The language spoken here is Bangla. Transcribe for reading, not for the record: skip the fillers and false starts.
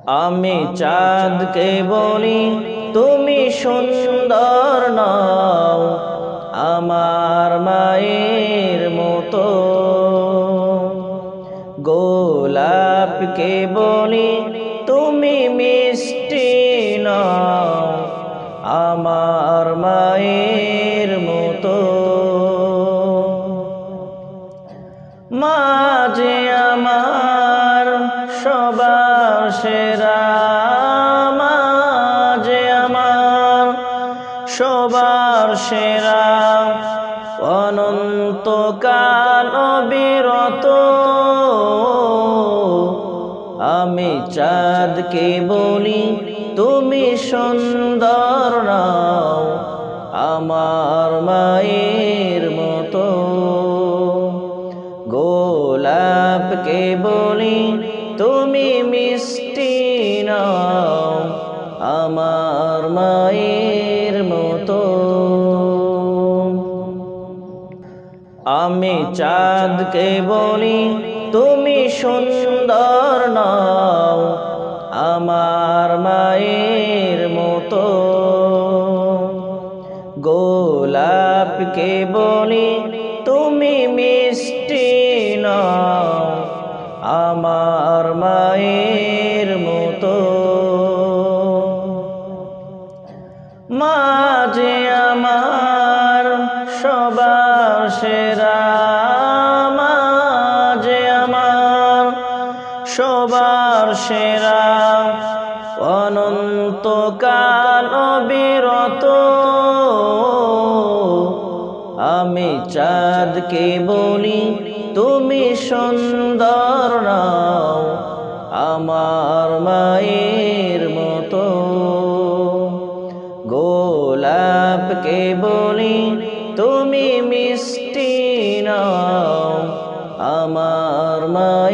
আমি চাঁদকে বলি তুমি সুন্দর নও, আমার মায়ের মতো। গোলাপকে বলি তুমি মিষ্টি নও, আমার মায়ের মতো। মা যে আমার সবার সেরা, মা যে আমার সবার সেরা, অনন্তকাল অবিরত। আমি চাঁদকে বলি তুমি সুন্দর নও, আমার মায়ের মতো। গোলাপকে বলি তুমি মিষ্টি নও, আমার মায়ের মতো। আমি চাঁদকে বলি তুমি সুন্দর নও, আমার মায়ের মতো। গোলাপকে বলি তুমি মিষ্টি নও, আমার মায়ের মতো। মা যে আমার সবার সেরা, মা যে আমার সবার সেরা, অনন্তকাল অবিরত। আমি চাঁদকে বলি তুমি সুন্দর নও, আমার মায়ের মতো। গোলাপকে বলি তুমি মিষ্টি নও, আমার মায়ের